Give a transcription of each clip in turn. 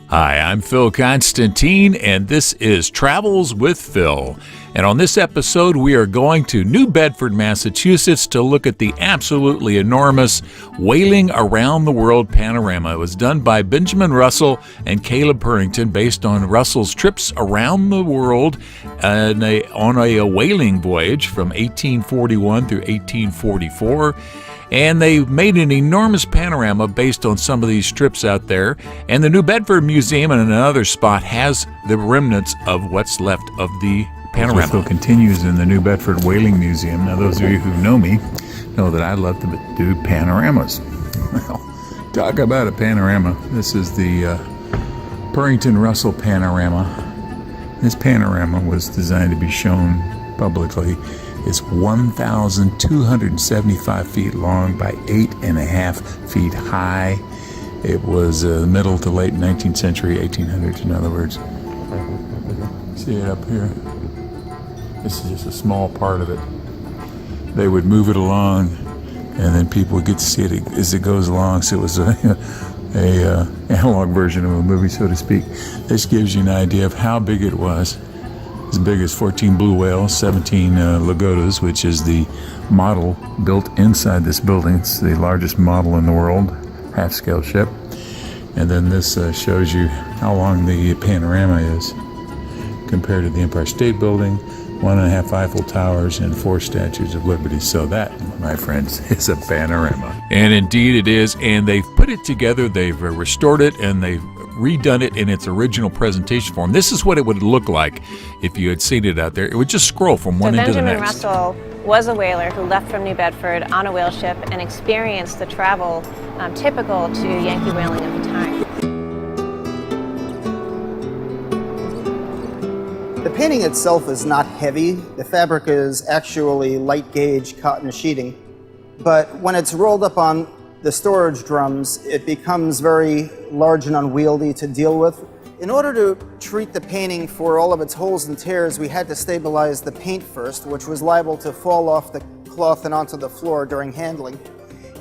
Hi, I'm Phil Constantine, and this is Travels with Phil. And on this episode, we are going to New Bedford, Massachusetts to look at the absolutely enormous Whaling Around the World Panorama. It was done by Benjamin Russell and Caleb Barrington based on Russell's trips around the world on a whaling voyage from 1841 through 1844. And they made an enormous panorama based on some of these trips out there. And the New Bedford Museum in another spot has the remnants of what's left of the panorama. Phil continues in the New Bedford Whaling Museum. Now, those of you who know me know that I love to do panoramas. Well, talk about a panorama. This is the Barrington Russell panorama. This panorama was designed to be shown publicly. It's 1,275 feet long by 8.5 feet high. It was middle to late 19th century, 1800s, in other words. See it up here? This is just a small part of it. They would move it along, and then people would get to see it as it goes along. So it was a analog version of a movie, so to speak. This gives you an idea of how big it was. As big as 14 blue whales, 17 lagotas, which is the model built inside this building. It's the largest model in the world, half-scale ship. And then this shows you how long the panorama is compared to the Empire State Building, 1.5 Eiffel Towers, and 4 Statues of Liberty. So that, my friends, is a panorama. And indeed it is, and they've put it together, they've restored it, and they've redone it in its original presentation form. This is what it would look like if you had seen it out there. It would just scroll from one end to the next. Benjamin Russell was a whaler who left from New Bedford on a whale ship and experienced the travel typical to Yankee whaling of the time. The painting itself is not heavy. The fabric is actually light gauge cotton sheeting, but when it's rolled up on the storage drums, it becomes very large and unwieldy to deal with. In order to treat the painting for all of its holes and tears, we had to stabilize the paint first, which was liable to fall off the cloth and onto the floor during handling.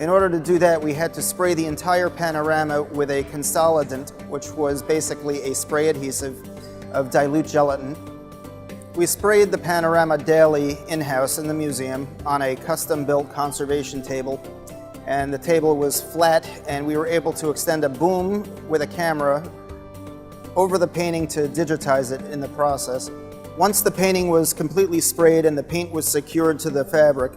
In order to do that, we had to spray the entire panorama with a consolidant, which was basically a spray adhesive of dilute gelatin. We sprayed the panorama daily in-house in the museum on a custom-built conservation table. And the table was flat, and we were able to extend a boom with a camera over the painting to digitize it in the process. Once the painting was completely sprayed and the paint was secured to the fabric,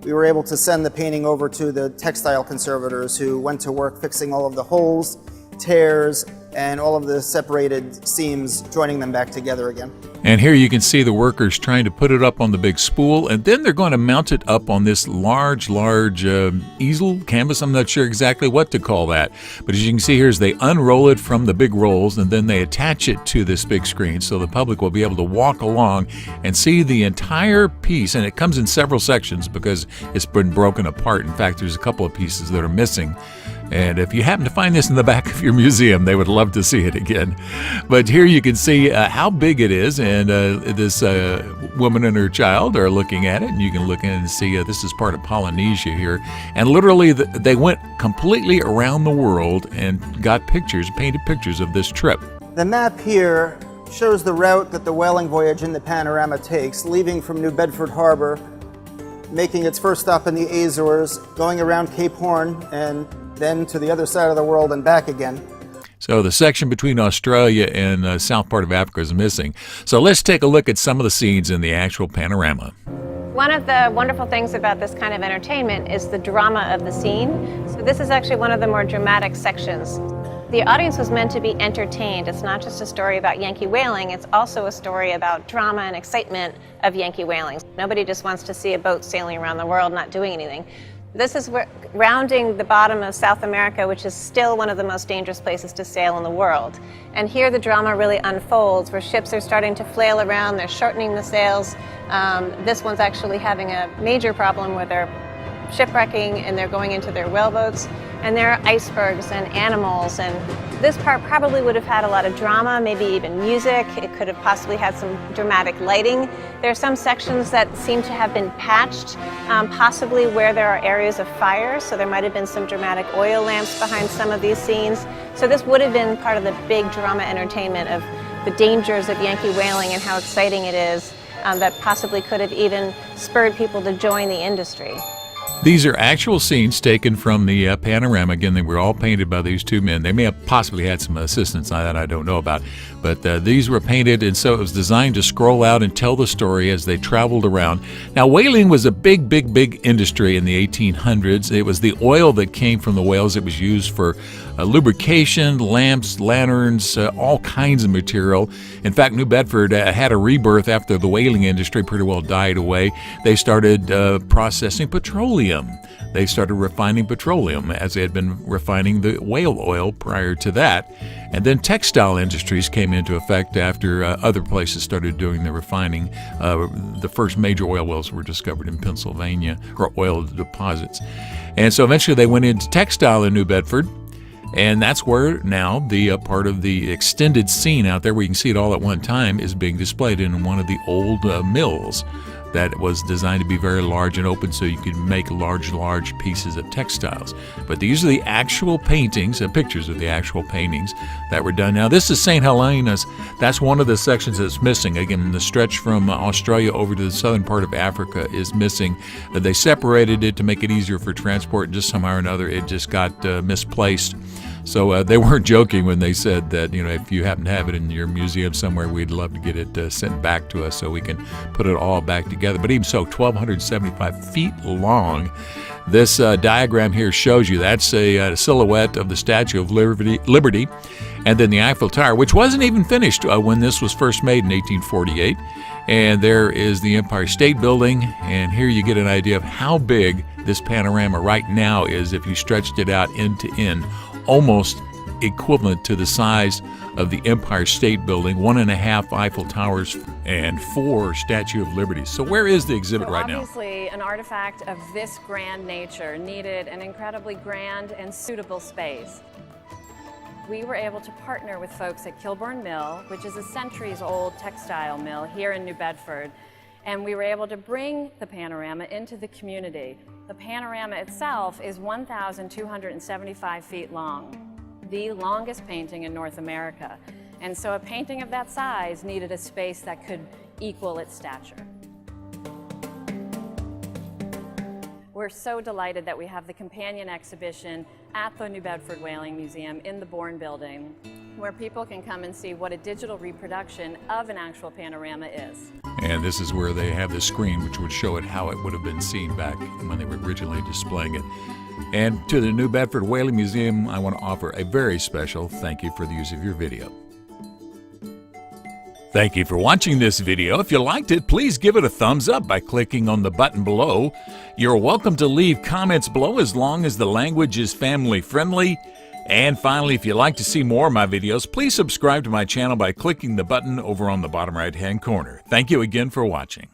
we were able to send the painting over to the textile conservators who went to work fixing all of the holes, tears, and all of the separated seams, joining them back together again. And here you can see the workers trying to put it up on the big spool, and then they're going to mount it up on this large easel, canvas. I'm not sure exactly what to call that. But as you can see here, is they unroll it from the big rolls, and then they attach it to this big screen so the public will be able to walk along and see the entire piece. And it comes in several sections because it's been broken apart. In fact, there's a couple of pieces that are missing. And if you happen to find this in the back of your museum, they would love to see it again. But here you can see how big it is, and this woman and her child are looking at it, and you can look in and see this is part of Polynesia here. And literally, they went completely around the world and got pictures, painted pictures of this trip. The map here shows the route that the whaling voyage in the panorama takes, leaving from New Bedford Harbor, making its first stop in the Azores, going around Cape Horn, and then to the other side of the world and back again. So the section between Australia and south part of Africa is missing. So let's take a look at some of the scenes in the actual panorama. One of the wonderful things about this kind of entertainment is the drama of the scene. So this is actually one of the more dramatic sections. The audience was meant to be entertained. It's not just a story about Yankee whaling, it's also a story about drama and excitement of Yankee whaling. Nobody just wants to see a boat sailing around the world not doing anything. This is rounding the bottom of South America, which is still one of the most dangerous places to sail in the world. And here the drama really unfolds, where ships are starting to flail around, they're shortening the sails. This one's actually having a major problem where they're shipwrecking and they're going into their whaleboats. And there are icebergs and animals, and this part probably would have had a lot of drama, maybe even music. It could have possibly had some dramatic lighting. There are some sections that seem to have been patched, possibly where there are areas of fire, so there might have been some dramatic oil lamps behind some of these scenes. So this would have been part of the big drama entertainment of the dangers of Yankee whaling and how exciting it is, that possibly could have even spurred people to join the industry. These are actual scenes taken from the Panorama. Again, they were all painted by these two men. They may have possibly had some assistance on that I don't know about. But these were painted, and so it was designed to scroll out and tell the story as they traveled around. Now, whaling was a big industry in the 1800s. It was the oil that came from the whales. It was used for lubrication, lamps, lanterns, all kinds of material. In fact, New Bedford had a rebirth after the whaling industry pretty well died away. They started processing petroleum. They started refining petroleum as they had been refining the whale oil prior to that. And then textile industries came into effect after other places started doing the refining. The first major oil wells were discovered in Pennsylvania, or oil deposits. And so eventually they went into textile in New Bedford. And that's where now the part of the extended scene out there, where you can see it all at one time, is being displayed in one of the old mills that was designed to be very large and open so you could make large pieces of textiles. But these are the actual paintings, pictures of the actual paintings that were done. Now, this is St. Helena's. That's one of the sections that's missing. Again, the stretch from Australia over to the southern part of Africa is missing. They separated it to make it easier for transport, and just somehow or another it just got misplaced. So they weren't joking when they said that, if you happen to have it in your museum somewhere, we'd love to get it sent back to us so we can put it all back together. But even so, 1,275 feet long. This diagram here shows you that's a silhouette of the Statue of Liberty, and then the Eiffel Tower, which wasn't even finished when this was first made in 1848. And there is the Empire State Building, and here you get an idea of how big this panorama right now is if you stretched it out end to end, almost equivalent to the size of the Empire State Building, 1.5 Eiffel Towers, and 4 Statue of Liberty. So where is the exhibit right now? Obviously, an artifact of this grand nature needed an incredibly grand and suitable space. We were able to partner with folks at Kilburn Mill, which is a centuries-old textile mill here in New Bedford, and we were able to bring the panorama into the community. The panorama itself is 1,275 feet long, the longest painting in North America. And so a painting of that size needed a space that could equal its stature. We're so delighted that we have the companion exhibition at the New Bedford Whaling Museum in the Bourne Building, where people can come and see what a digital reproduction of an actual panorama is. And this is where they have the screen, which would show it how it would have been seen back when they were originally displaying it. And to the New Bedford Whaling Museum, I want to offer a very special thank you for the use of your video. Thank you for watching this video. If you liked it, please give it a thumbs up by clicking on the button below. You're welcome to leave comments below as long as the language is family friendly. And finally, if you'd like to see more of my videos, please subscribe to my channel by clicking the button over on the bottom right-hand corner. Thank you again for watching.